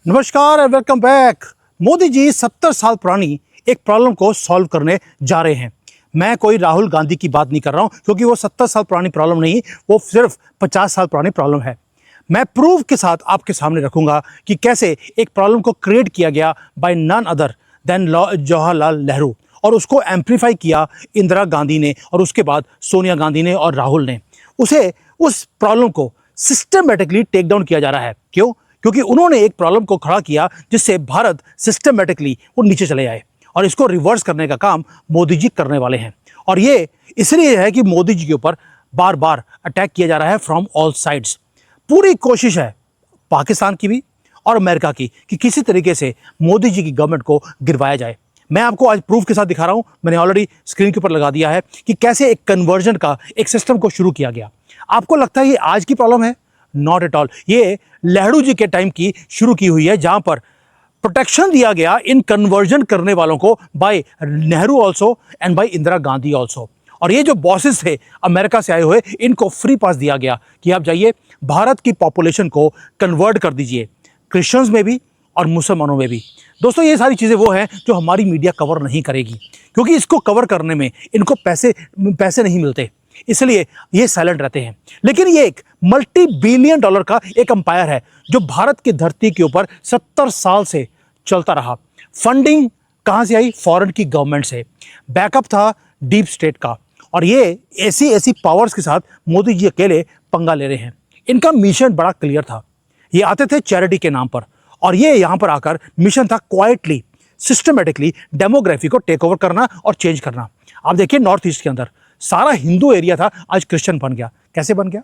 नमस्कार and welcome back. Modi ji 70 साल पुरानी एक प्रॉब्लम को सॉल्व करने जा रहे हैं। मैं कोई राहुल गांधी की बात नहीं कर रहा हूं क्योंकि वो 70 साल पुरानी प्रॉब्लम नहीं, वो सिर्फ 50 साल पुरानी प्रॉब्लम है। मैं प्रूफ के साथ आपके सामने रखूंगा कि कैसे एक प्रॉब्लम को क्रिएट किया गया by none other than Jawaharlal Nehru और उसको एम्पलीफाई किया इंदिरा गांधी ने और उसके बाद सोनिया गांधी ने और राहुल ने। उस प्रॉब्लम को सिस्टमेटिकली टेक डाउन किया जा रहा है। क्यों? क्योंकि उन्होंने एक प्रॉब्लम को खड़ा किया जिससे भारत सिस्टमेटिकली वो नीचे चले आए और इसको रिवर्स करने का काम मोदी जी करने वाले हैं। और ये इसलिए है कि मोदी जी के ऊपर बार बार अटैक किया जा रहा है फ्रॉम ऑल साइड्स। पूरी कोशिश है पाकिस्तान की भी और अमेरिका की कि किसी तरीके से मोदी जी की गवर्नमेंट को गिरवाया जाए। मैं आपको आज प्रूफ के साथ दिखा रहा हूं, मैंने ऑलरेडी स्क्रीन के ऊपर लगा दिया है कि कैसे एक कन्वर्जन का एक सिस्टम को शुरू किया गया। आपको लगता है ये आज की प्रॉब्लम है? Not at all. ये नेहरू जी के टाइम की शुरू की हुई है, जहां पर प्रोटेक्शन दिया गया इन कन्वर्जन करने वालों को by Nehru also and by Indira Gandhi also. और ये जो बॉसेस थे अमेरिका से आए हुए, इनको फ्री पास दिया गया कि आप जाइए भारत की पॉपुलेशन को कन्वर्ट कर दीजिए, क्रिश्चियंस में भी और मुसलमानों में भी। दोस्तों, ये सारी चीज़ें वो हैं जो हमारी मीडिया कवर नहीं करेगी क्योंकि इसको कवर करने में इनको पैसे नहीं मिलते, इसलिए ये साइलेंट रहते हैं। लेकिन ये एक मल्टी बिलियन डॉलर का एक अंपायर है जो भारत की धरती के ऊपर 70 साल से चलता रहा। फंडिंग कहां से आई? फॉरेन की गवर्नमेंट से। बैकअप था डीप स्टेट का। और ये ऐसी पावर्स के साथ मोदी जी अकेले पंगा ले रहे हैं। इनका मिशन बड़ा क्लियर था। ये आते थे चैरिटी के नाम पर और ये यहां पर आकर मिशन था क्वाइटली सिस्टमेटिकली डेमोग्राफी को टेक ओवर करना और चेंज करना। आप देखिए नॉर्थ ईस्ट के अंदर सारा हिंदू एरिया था, आज क्रिश्चियन बन गया। कैसे बन गया?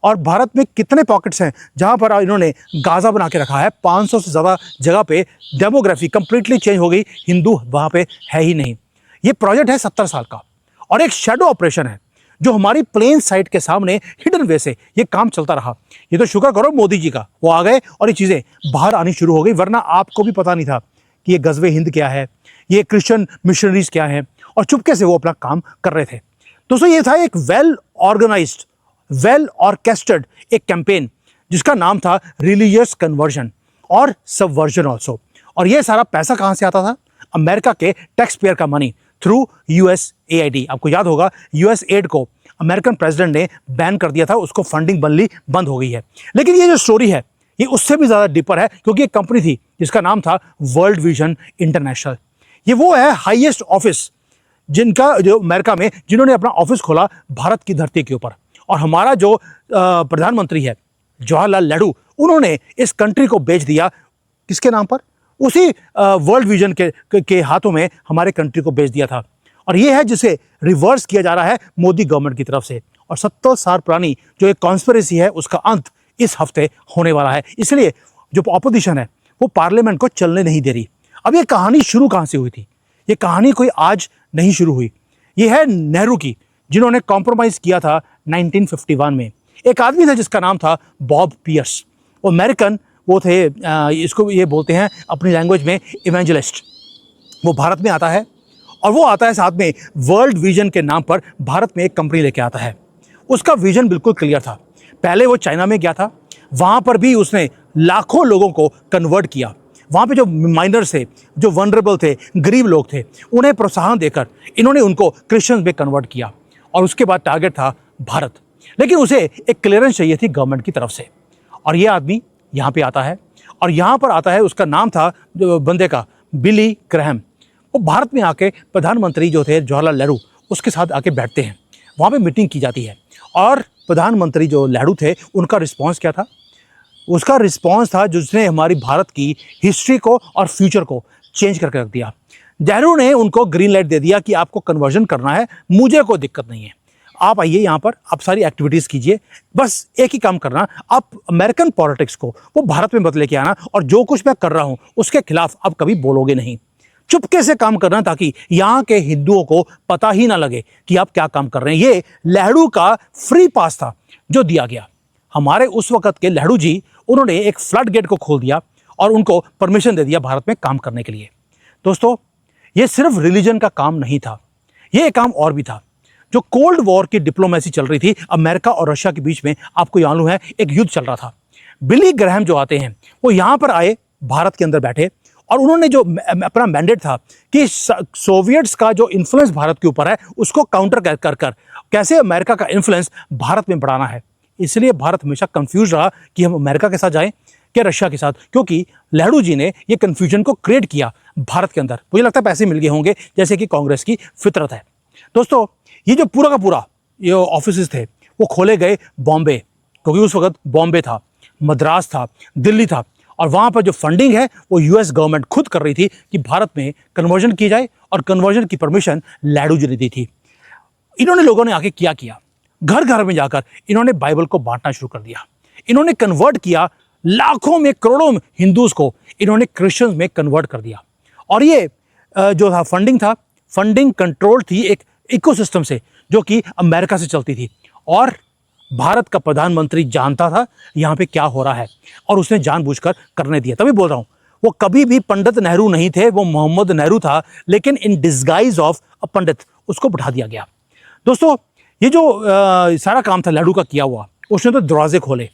और भारत में कितने पॉकेट्स हैं जहां पर इन्होंने गाजा बना के रखा है। 500 से ज़्यादा जगह पे डेमोग्राफी कंप्लीटली चेंज हो गई, हिंदू वहां पे है ही नहीं। ये प्रोजेक्ट है 70 साल का और एक शैडो ऑपरेशन है जो हमारी प्लेन साइट के सामने हिडन वे से ये काम चलता रहा। ये तो शुक्र करो मोदी जी का, वो आ गए और ये चीज़ें बाहर आनी शुरू हो गई, वरना आपको भी पता नहीं था कि ये गज़वे हिंद क्या है, ये क्रिश्चियन मिशनरीज क्या है, और चुपके से वो अपना काम कर रहे थे। दोस्तों, ये था एक वेल ऑर्गेनाइज्ड, वेल ऑर्केस्ट्रेड एक कैंपेन जिसका नाम था रिलीजियस कन्वर्जन और सबवर्जन ऑल्सो। और ये सारा पैसा कहाँ से आता था? अमेरिका के टैक्स पेयर का मनी थ्रू USAID। आपको याद होगा USAID को अमेरिकन प्रेसिडेंट ने बैन कर दिया था, उसको फंडिंग बंद हो गई है। लेकिन ये जो स्टोरी है ये उससे भी ज़्यादा डीपर है क्योंकि एक कंपनी थी जिसका नाम था वर्ल्ड विजन इंटरनेशनल। ये वो है हाईएस्ट ऑफिस जो अमेरिका में जिन्होंने अपना ऑफिस खोला भारत की धरती के ऊपर। और हमारा जो प्रधानमंत्री है जवाहरलाल नेहरू, उन्होंने इस कंट्री को बेच दिया किसके नाम पर? उसी वर्ल्ड विजन के हाथों में हमारे कंट्री को बेच दिया था। और ये है जिसे रिवर्स किया जा रहा है मोदी गवर्नमेंट की तरफ से। और 70 साल पुरानी जो एक कॉन्स्पिरेसी है उसका अंत इस हफ्ते होने वाला है। इसलिए जो ऑपोजिशन है वो पार्लियामेंट को चलने नहीं दे रही। अब ये कहानी शुरू कहाँ से हुई थी? ये कहानी कोई आज नहीं शुरू हुई। ये है नेहरू की, जिन्होंने कॉम्प्रोमाइज़ किया था 1951 में। एक आदमी था जिसका नाम था बॉब पियर्स। वो अमेरिकन वो थे, इसको ये बोलते हैं अपनी लैंग्वेज में इवेंजलिस्ट। वो भारत में आता है और वो आता है साथ में वर्ल्ड विजन के नाम पर भारत में एक कंपनी लेके आता है। उसका विजन बिल्कुल क्लियर था। पहले वो चाइना में गया था, वहाँ पर भी उसने लाखों लोगों को कन्वर्ट किया। वहाँ पे जो माइनर्स थे, जो वनरेबल थे, गरीब लोग थे, उन्हें प्रोत्साहन देकर इन्होंने उनको क्रिश्चियंस में कन्वर्ट किया। और उसके बाद टारगेट था भारत। लेकिन उसे एक क्लियरेंस चाहिए थी गवर्नमेंट की तरफ से। और ये आदमी यहाँ पे आता है और यहाँ पर आता है, उसका नाम था जो बंदे का बिली ग्रैहम। वो भारत में आके प्रधानमंत्री जो थे जवाहरलाल नेहरू, उसके साथ आके बैठते हैं। वहाँ पे मीटिंग की जाती है और प्रधानमंत्री जो नेहरू थे उनका रिस्पॉन्स क्या था? उसका रिस्पॉन्स था जिसने हमारी भारत की हिस्ट्री को और फ्यूचर को चेंज करके रख दिया। नेहरू ने उनको ग्रीन लाइट दे दिया कि आपको कन्वर्जन करना है, मुझे कोई दिक्कत नहीं है, आप आइए यहाँ पर, आप सारी एक्टिविटीज़ कीजिए, बस एक ही काम करना, आप अमेरिकन पॉलिटिक्स को वो भारत में मत लेके आना और जो कुछ मैं कर रहा हूँ उसके खिलाफ आप कभी बोलोगे नहीं। चुपके से काम करना ताकि यहाँ के हिंदुओं को पता ही ना लगे कि आप क्या काम कर रहे हैं। ये नेहरू का फ्री पास था जो दिया गया। हमारे उस वक्त के नेहरू जी, उन्होंने एक फ्लड गेट को खोल दिया और उनको परमिशन दे दिया भारत में काम करने के लिए। दोस्तों, ये सिर्फ रिलीजन का काम नहीं था, ये एक काम और भी था। जो कोल्ड वॉर की डिप्लोमेसी चल रही थी अमेरिका और रशिया के बीच में, आपको मालूम है एक युद्ध चल रहा था। बिली ग्राहम जो आते हैं वो यहाँ पर आए भारत के अंदर बैठे और उन्होंने जो अपना मैंडेट था कि सोवियट्स का जो इन्फ्लुएंस भारत के ऊपर है उसको काउंटर कर कर कैसे अमेरिका का इन्फ्लुएंस भारत में बढ़ाना है। इसलिए भारत हमेशा कंफ्यूज रहा कि हम अमेरिका के साथ जाएं क्या रशिया के साथ, क्योंकि नेहरू जी ने ये कन्फ्यूजन को क्रिएट किया भारत के अंदर। मुझे लगता है पैसे मिल गए होंगे जैसे कि कांग्रेस की फितरत है। दोस्तों ये जो पूरा का पूरा ये ऑफिस थे वो खोले गए बॉम्बे, क्योंकि उस वक्त बॉम्बे था, मद्रास था, दिल्ली था और वहाँ पर जो फंडिंग है वो यूएस गवर्नमेंट खुद कर रही थी कि भारत में कन्वर्जन की जाए और कन्वर्जन की परमिशन नेहरू जी ने दी थी। इन्होंने लोगों ने आके क्या घर घर में जाकर इन्होंने बाइबल को बांटना शुरू कर दिया। इन्होंने कन्वर्ट किया लाखों में करोड़ों में हिंदूज को इन्होंने क्रिश्चियंस में कन्वर्ट कर दिया। और ये जो था फंडिंग कंट्रोल थी एक इकोसिस्टम से जो कि अमेरिका से चलती थी और भारत का प्रधानमंत्री जानता था यहाँ पे क्या हो रहा है और उसने जानबूझकर करने दिया। तभी बोल रहा हूँ वो कभी भी पंडित नेहरू नहीं थे, वो मोहम्मद नेहरू था, लेकिन इन डिस्गाइज ऑफ अ पंडित उसको बैठा दिया गया। दोस्तों ये जो सारा काम था नेहरू का किया हुआ, उसने तो दरवाजे खोले,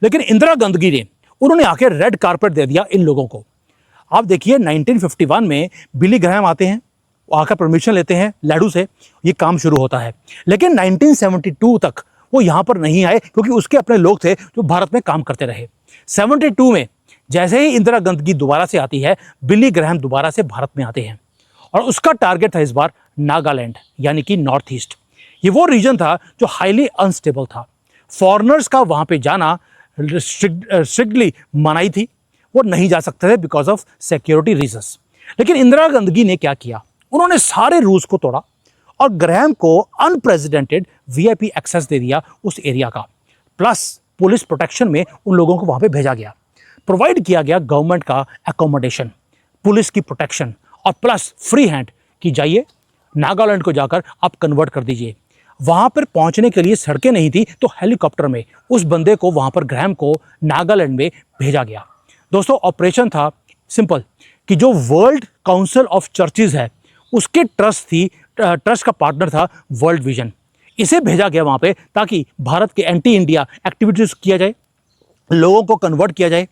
लेकिन इंदिरा गांधी ने उन्होंने आके रेड कारपेट दे दिया इन लोगों को। आप देखिए 1951 में बिली ग्रैहम आते हैं, वो आकर परमिशन लेते हैं नेहरू से, ये काम शुरू होता है। लेकिन 1972 तक वो यहाँ पर नहीं आए क्योंकि उसके अपने लोग थे जो भारत में काम करते रहे। 72 में जैसे ही इंदिरा गांधी दोबारा से आती है, बिली ग्रैहम दोबारा से भारत में आते हैं और उसका टारगेट था इस बार नागालैंड यानी कि नॉर्थ ईस्ट। ये वो रीजन था जो हाईली अनस्टेबल था, फॉरेनर्स का वहाँ पे जाना स्ट्रिक्टली मनाही थी, वो नहीं जा सकते थे बिकॉज ऑफ सिक्योरिटी रीजंस। लेकिन इंदिरा गांधी ने क्या किया, उन्होंने सारे रूल्स को तोड़ा और ग्रैहम को अनप्रेसिडेंटेड वीआईपी एक्सेस दे दिया उस एरिया का, प्लस पुलिस प्रोटेक्शन में उन लोगों को वहाँ पे भेजा गया, प्रोवाइड किया गया गवर्नमेंट का एकोमोडेशन, पुलिस की प्रोटेक्शन और प्लस फ्री हैंड कि जाइए नागालैंड को जाकर आप कन्वर्ट कर दीजिए। वहाँ पर पहुँचने के लिए सड़कें नहीं थी तो हेलीकॉप्टर में उस बंदे को वहाँ पर ग्रैहम को नागालैंड में भेजा गया। दोस्तों ऑपरेशन था सिंपल कि जो वर्ल्ड काउंसिल ऑफ चर्चेज है उसके ट्रस्ट का पार्टनर था वर्ल्ड विजन, इसे भेजा गया वहाँ पे ताकि भारत के एंटी इंडिया एक्टिविटीज़ किया जाए, लोगों को कन्वर्ट किया जाए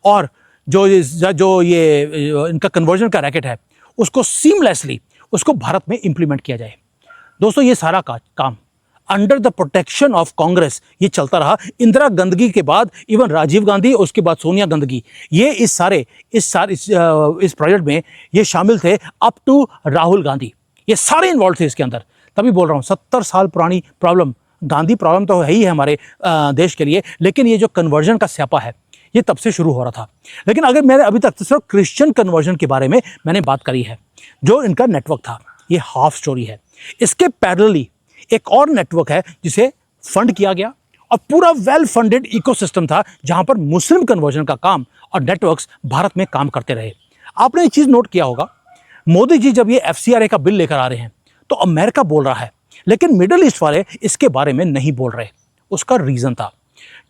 और जो ये इनका कन्वर्जन का रैकेट है उसको सीमलेसली उसको भारत में इम्प्लीमेंट किया जाए। दोस्तों ये सारा काम under the protection of Congress ये चलता रहा। इंदिरा गांधी के बाद इवन राजीव गांधी, उसके बाद सोनिया गांधी, ये इस प्रोजेक्ट में ये शामिल थे अप टू राहुल गांधी, ये सारे इन्वॉल्व थे इसके अंदर। तभी बोल रहा हूँ 70 साल पुरानी प्रॉब्लम, गांधी प्रॉब्लम तो है ही है हमारे देश के लिए, लेकिन ये जो कन्वर्जन का स्यापा है ये तब से शुरू हो रहा था। लेकिन अगर मैंने अभी तक सिर्फ क्रिश्चियन कन्वर्जन के बारे में मैंने बात करी है, जो इनका नेटवर्क था ये हाफ स्टोरी है। इसके पैरेलली एक और नेटवर्क है जिसे फंड किया गया और पूरा वेल फंडेड इकोसिस्टम था जहां पर मुस्लिम कन्वर्जन का काम और नेटवर्क्स भारत में काम करते रहे। आपने एक चीज नोट किया होगा, मोदी जी जब ये FCRA का बिल लेकर आ रहे हैं तो अमेरिका बोल रहा है, लेकिन मिडिल ईस्ट वाले इसके बारे में नहीं बोल रहे। उसका रीजन था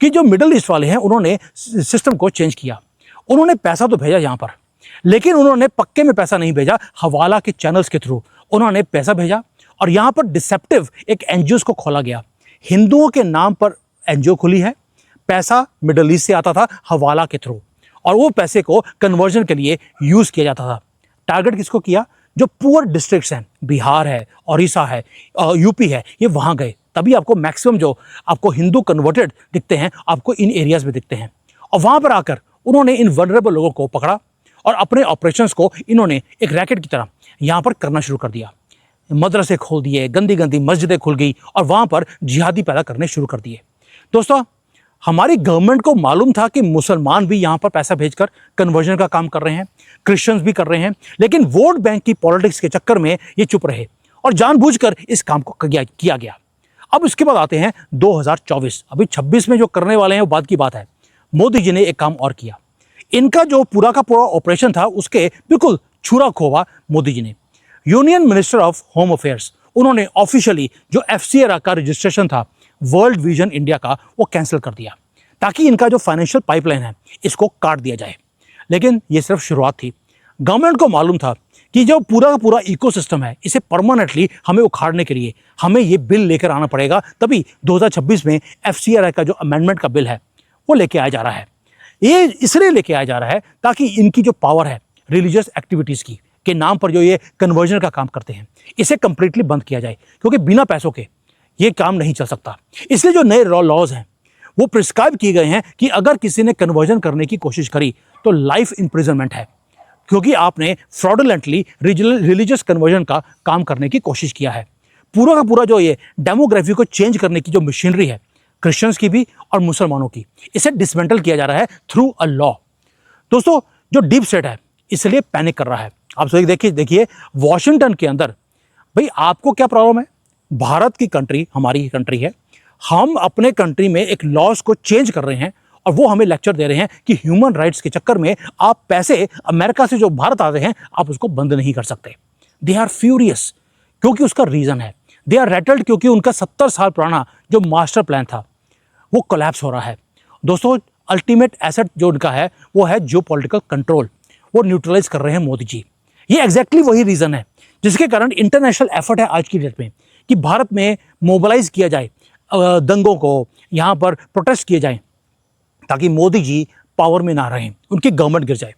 कि जो मिडिल ईस्ट वाले हैं उन्होंने सिस्टम को चेंज किया, उन्होंने पैसा तो भेजा यहाँ पर, लेकिन उन्होंने पक्के में पैसा नहीं भेजा, हवाला के चैनल्स के थ्रू उन्होंने पैसा भेजा और यहाँ पर डिसेप्टिव एक एनजीओ को खोला गया। हिंदुओं के नाम पर एनजीओ खुली है, पैसा मिडिल ईस्ट से आता था हवाला के थ्रू और वो पैसे को कन्वर्जन के लिए यूज़ किया जाता था। टारगेट किसको किया, जो पुअर डिस्ट्रिक्ट्स हैं, बिहार है, उड़ीसा है, यूपी है, ये वहाँ गए। तभी आपको मैक्सिमम जो आपको हिंदू कन्वर्टेड दिखते हैं आपको इन एरियाज़ में दिखते हैं और वहाँ पर आकर उन्होंने इन वनरेबल लोगों को पकड़ा और अपने ऑपरेशंस को इन्होंने एक रैकेट की तरह यहाँ पर करना शुरू कर दिया। मदरसे खोल दिए, गंदी गंदी मस्जिदें खुल गई और वहाँ पर जिहादी पैदा करने शुरू कर दिए। दोस्तों हमारी गवर्नमेंट को मालूम था कि मुसलमान भी यहाँ पर पैसा भेजकर कन्वर्जन का काम कर रहे हैं, क्रिश्चियंस भी कर रहे हैं, लेकिन वोट बैंक की पॉलिटिक्स के चक्कर में ये चुप रहे और जानबूझकर इस काम को किया गया। अब इसके बाद आते हैं 2024, अभी 26 में जो करने वाले हैं वो बात की बात है। मोदी जी ने एक काम और किया, इनका जो पूरा का पूरा ऑपरेशन था उसके बिल्कुल छुरा खोवा मोदी जी ने। Union minister of home affairs उन्होंने ऑफिशियली जो FCRA का रजिस्ट्रेशन था वर्ल्ड विजन इंडिया का वो कैंसिल कर दिया ताकि इनका जो फाइनेंशियल पाइपलाइन है इसको काट दिया जाए। लेकिन ये सिर्फ शुरुआत थी। गवर्नमेंट को मालूम था कि जो पूरा का पूरा इकोसिस्टम है इसे परमानेंटली हमें उखाड़ने के लिए हमें ये बिल लेकर आना पड़ेगा। तभी 2026 में FCRA का जो अमेंडमेंट का बिल है वो लेके आया जा रहा है। ये इसलिए लेके आया जा रहा है ताकि इनकी जो पावर है रिलीजियस एक्टिविटीज़ की के नाम पर जो ये कन्वर्जन का काम करते हैं, इसे कंप्लीटली बंद किया जाए, क्योंकि बिना पैसों के ये काम नहीं चल सकता। इसलिए जो नए लॉज हैं वो प्रिस्क्राइब किए गए हैं कि अगर किसी ने कन्वर्जन करने की कोशिश करी तो लाइफ इम्प्रिजनमेंट है, क्योंकि आपने फ्रॉडुलेंटली रिलीजियस कन्वर्जन का काम करने की कोशिश किया है। पूरा का पूरा जो ये डेमोग्राफी को चेंज करने की जो मशीनरी है क्रिश्चियंस की भी और मुसलमानों की, इसे डिसमेंटल किया जा रहा है थ्रू अ लॉ। दोस्तों, जो डीप स्टेट है इसलिए पैनिक कर रहा है। आप सभी देखिए वॉशिंगटन के अंदर, भाई आपको क्या प्रॉब्लम है? भारत की कंट्री हमारी कंट्री है, हम अपने कंट्री में एक लॉज को चेंज कर रहे हैं और वो हमें लेक्चर दे रहे हैं कि ह्यूमन राइट्स के चक्कर में आप पैसे अमेरिका से जो भारत आते हैं आप उसको बंद नहीं कर सकते। दे आर फ्यूरियस, क्योंकि उसका रीज़न है। दे आर रेटल्ड, क्योंकि उनका 70 साल पुराना जो मास्टर प्लान था वो कोलैप्स हो रहा है। दोस्तों, अल्टीमेट एसेट जो उनका है वो है जियोपॉलिटिकल कंट्रोल, वो न्यूट्रलाइज कर रहे हैं मोदी जी। ये एग्जैक्टली वही रीज़न है जिसके कारण इंटरनेशनल एफर्ट है आज की डेट में कि भारत में मोबिलाइज किया जाए, दंगों को यहाँ पर प्रोटेस्ट किए जाएं, ताकि मोदी जी पावर में ना रहें, उनकी गवर्नमेंट गिर जाए।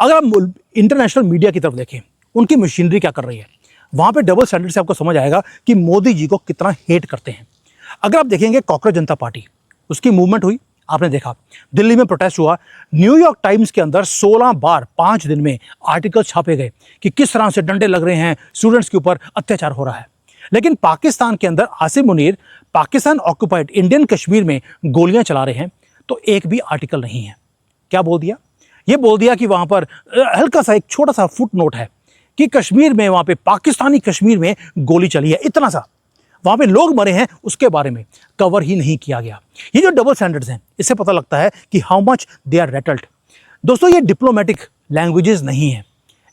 अगर आप इंटरनेशनल मीडिया की तरफ देखें, उनकी मशीनरी क्या कर रही है, वहाँ पे डबल स्टैंडर्ड से आपको समझ आएगा कि मोदी जी को कितना हेट करते हैं। अगर आप देखेंगे कॉकरोच जनता पार्टी, उसकी मूवमेंट हुई, आपने देखा दिल्ली में प्रोटेस्ट हुआ, न्यूयॉर्क टाइम्स के अंदर 16 बार 5 दिन में आर्टिकल छापे गए कि किस तरह से डंडे लग रहे हैं, स्टूडेंट्स के ऊपर अत्याचार हो रहा है। लेकिन पाकिस्तान के अंदर आसिम मुनीर पाकिस्तान ऑक्युपाइड इंडियन कश्मीर में गोलियां चला रहे हैं, तो एक भी आर्टिकल नहीं है। क्या बोल दिया? ये बोल दिया कि वहाँ पर हल्का सा एक छोटा सा फुट नोट है कि कश्मीर में, वहाँ पे पाकिस्तानी कश्मीर में गोली चली है, इतना सा, वहाँ पे लोग मरे हैं, उसके बारे में कवर ही नहीं किया गया। ये जो डबल स्टैंडर्ड्स हैं, इससे पता लगता है कि how much they are rattled. दोस्तों, ये डिप्लोमेटिक लैंग्वेजेस नहीं है,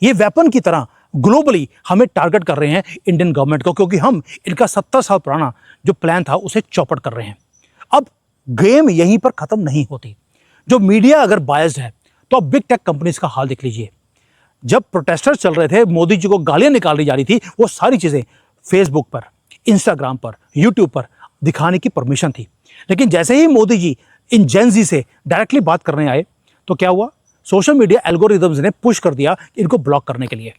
ये वेपन की तरह ग्लोबली हमें टारगेट कर रहे हैं इंडियन गवर्नमेंट को, क्योंकि हम इनका 70 साल पुराना जो प्लान था उसे चौपट कर रहे हैं। अब गेम यहीं पर ख़त्म नहीं होती। जो मीडिया अगर बायस्ड है तो अब बिग टेक कंपनीज का हाल देख लीजिए। जब प्रोटेस्टर्स चल रहे थे, मोदी जी को गालियां निकाली जा रही थी, वो सारी चीज़ें फेसबुक पर, इंस्टाग्राम पर, यूट्यूब पर दिखाने की परमिशन थी। लेकिन जैसे ही मोदी जी इन जेन ज़ी से डायरेक्टली बात करने आए तो क्या हुआ? सोशल मीडिया एल्गोरिदम्स ने पुश कर दिया इनको ब्लॉक करने के लिए।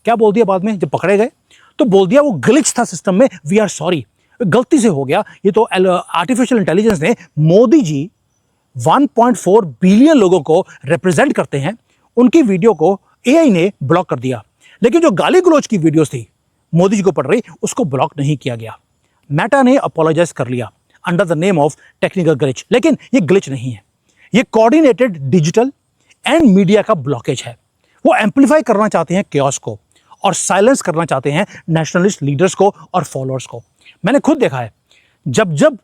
क्या बोल दिया बाद में जब पकड़े गए? तो बोल दिया वो ग्लिच था सिस्टम में, वी आर सॉरी, गलती से हो गया। ये तो आर्टिफिशियल इंटेलिजेंस ने, मोदी जी 1.4 बिलियन लोगों को रिप्रेजेंट करते हैं, उनकी वीडियो को एआई ने ब्लॉक कर दिया। लेकिन जो गाली गलौज की वीडियोस थी मोदी जी को पड़ रही, उसको ब्लॉक नहीं किया गया। मेटा ने अपोलोजाइज कर लिया under the name of technical glitch, लेकिन ये ग्लिच नहीं है, ये कोऑर्डिनेटेड डिजिटल एंड मीडिया का ब्लॉकेज है। वो एम्पलीफाई करना चाहते हैं केओस को और साइलेंस करना चाहते हैं नेशनलिस्ट लीडर्स को और फॉलोअर्स को। मैंने खुद देखा है, जब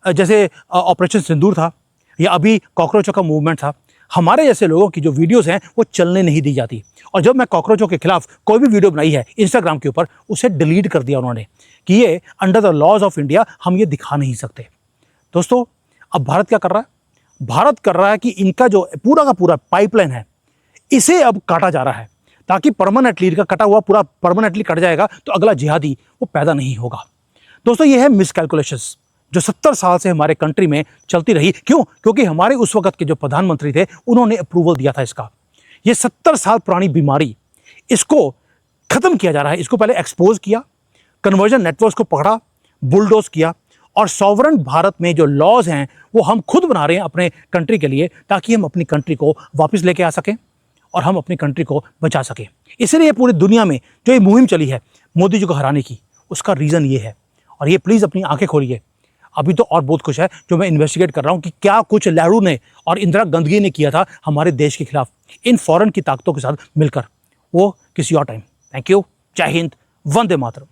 जैसे ऑपरेशन सिंदूर था या अभी कॉकरोचों का मूवमेंट था, हमारे जैसे लोगों की जो वीडियोस हैं वो चलने नहीं दी जाती। और जब मैं कॉकरोचों के खिलाफ कोई भी वीडियो बनाई है इंस्टाग्राम के ऊपर, उसे डिलीट कर दिया उन्होंने कि ये under the laws of India हम ये दिखा नहीं सकते। दोस्तों, अब भारत क्या कर रहा है? भारत कर रहा है कि इनका जो पूरा का पूरा पाइपलाइन है, इसे अब काटा जा रहा है, ताकि परमानेंटली इनका कटा हुआ पूरा परमानेंटली कट जाएगा तो अगला जिहादी वो पैदा नहीं होगा। दोस्तों, ये है मिसकैलकुलेशंस जो 70 साल से हमारे कंट्री में चलती रही। क्यों? क्योंकि हमारे उस वक्त के जो प्रधानमंत्री थे उन्होंने अप्रूवल दिया था इसका। ये 70 साल पुरानी बीमारी, इसको खत्म किया जा रहा है। इसको पहले एक्सपोज किया, कन्वर्जन नेटवर्क्स को पकड़ा, बुलडोज किया, और सॉवरन भारत में जो लॉज हैं वो हम खुद बना रहे हैं अपने कंट्री के लिए, ताकि हम अपनी कंट्री को वापस लेके आ सकें और हम अपनी कंट्री को बचा सकें। इसलिए पूरी दुनिया में जो ये मुहिम चली है मोदी जी को हराने की, उसका रीज़न ये है। और ये प्लीज़ अपनी आंखें खोलिए, अभी तो और बहुत कुछ है जो मैं इन्वेस्टिगेट कर रहा हूँ कि क्या कुछ नेहरू ने और इंदिरा गांधी ने किया था हमारे देश के खिलाफ इन फॉरेन की ताकतों के साथ मिलकर। वो किसी और टाइम। Thank you. जय हिंद, वंदे मातरम।